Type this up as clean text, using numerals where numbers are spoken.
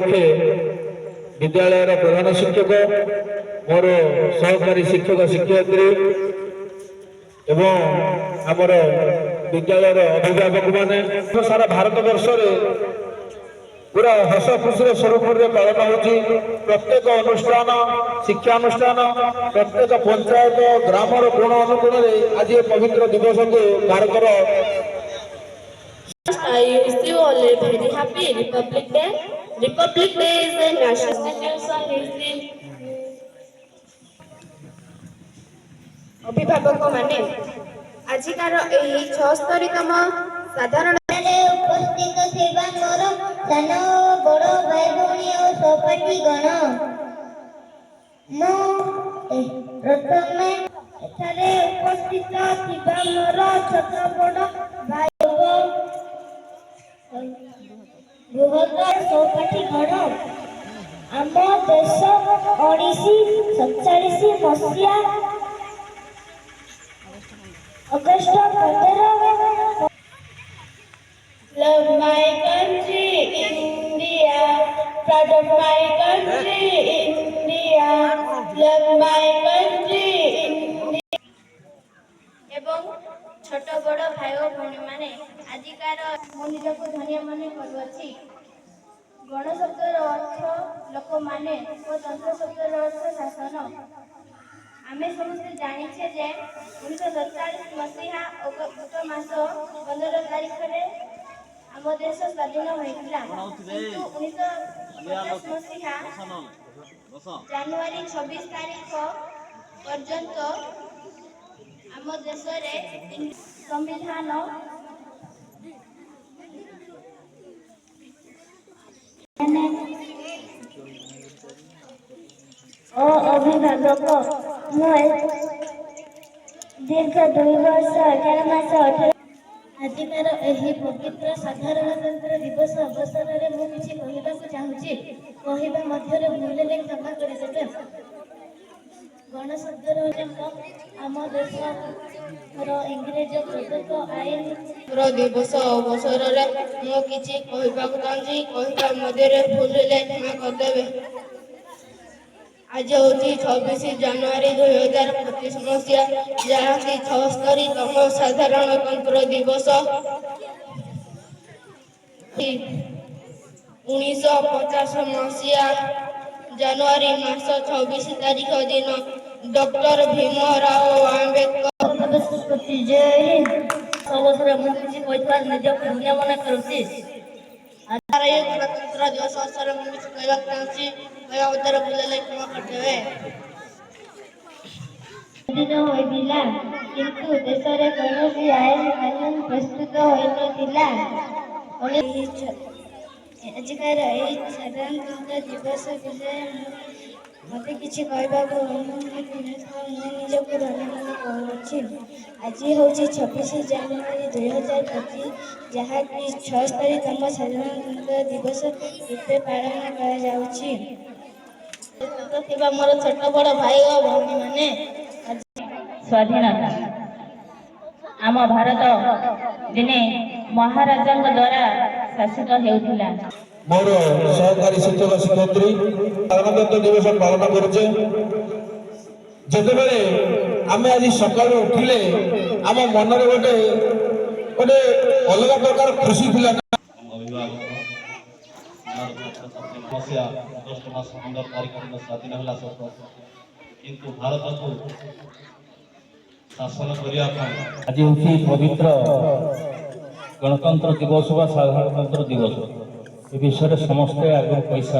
उपलक्षे विद्यालय प्रधान शिक्षक मोर सहकारी शिक्षक शिक्षयित्री एवं आमर विद्यालय अभिभावक माने सारा भारत वर्ष पूरा हस खुशी स्वरूप पालन हो प्रत्येक अनुष्ठान शिक्षानुष्ठान प्रत्येक पंचायत ग्रामर कोण अनुकोण आज पवित्र दिवस को Bharat I wish you all a very happy Republic Day. Republic Day is a national celebration. अभिभावक माने आजिकार एही 76तम साधारण उपस्थित सेवा मोर सान बड़ भाई भौणी और सहपाठी गण प्रथमे एठारे उपस्थित थिबा मोर छोट बड़ भाई बृहत्तर सहपाठी गण आम देश 1947 मसीहा अगस्त 15 Love my country, India. Proud of my country, India. Love my country, India. एवं छोट बड़ भाई और भौणी माने आजिकार मनुष्य को धन्य मन करुअछि। गण शब्दर अर्थ लोक माने और तंत्र शब्दर अर्थ शासन। आमे समस्ते जानिछे जे 1947 मसीहा अगस्त मास 15 तारिख रे आम देश स्वाधीन होइतिला किंतु 1950 मसीहा जनवरी 26 तारिख पर्यंत आम देश रे संविधान अभिभावक दीर्घ 2 वर्ष 11 मास 18 आजिकार एही पवित्र साधारणतंत्र दिवस अवसर में मु किछि कहबाक चाहूछि कहबा मध्यरे भूलले क्षमा करिदेबे। गण शब्दर आम देश इंग्रेज प्रदत्त आईन दिवस अवसर में मु किछि कहबाक चाहूछि कहबा मध्यरे भूलले क्षमा करदेबे। आज हूँ 26 जनवरी 2025 मसीहा जहाँकि 76तम साधारणतंत्र दिवस 1950 मसीहा जनवरी मास 26 तारिख दिन डॉक्टर भीमराव आंबेडकर जय हिंद अवसर मुझे कहता निज पुण्य मन करुछि। गणतंत्र दिवस अवसर में कुछ कहबाक चाहूछि कहबा उधर भूलले क्षमा करदेबे। दिन होइदिला किंतु देश रे कौनसी आईन कानून प्रस्तुत होइनथिला। आजिकार एही साधारणतंत्र दिवस विषय मते किछि कहबाक निजको धन्य मन करुछि। आज हूँ 26 जनवरी 2025 जहाँकि 76तम साधारणतंत्र दिवस रूपे पालन करा जाउछि। मोर छोट बड़ भाई और भौणी माने स्वाधीनता आम भारत दिने महाराजा द्वारा शासित हेउथिला। मोर सहकारी शिक्षक शिक्षयित्री साधारणतंत्र दिवस पालन करुचे जेतेबेले आमे आज सकाळ उठिले आम मन गोटे गोटे अलग प्रकार खुशी थिला। मसीहा अगस्त मास 15 तारिख दिन स्वाधीन होला सत किंतु भारत को शासन करिया आज हूँ पवित्र गणतंत्र दिवस व साधारणतंत्र दिवस ए विषय समस्ते आगे पैसा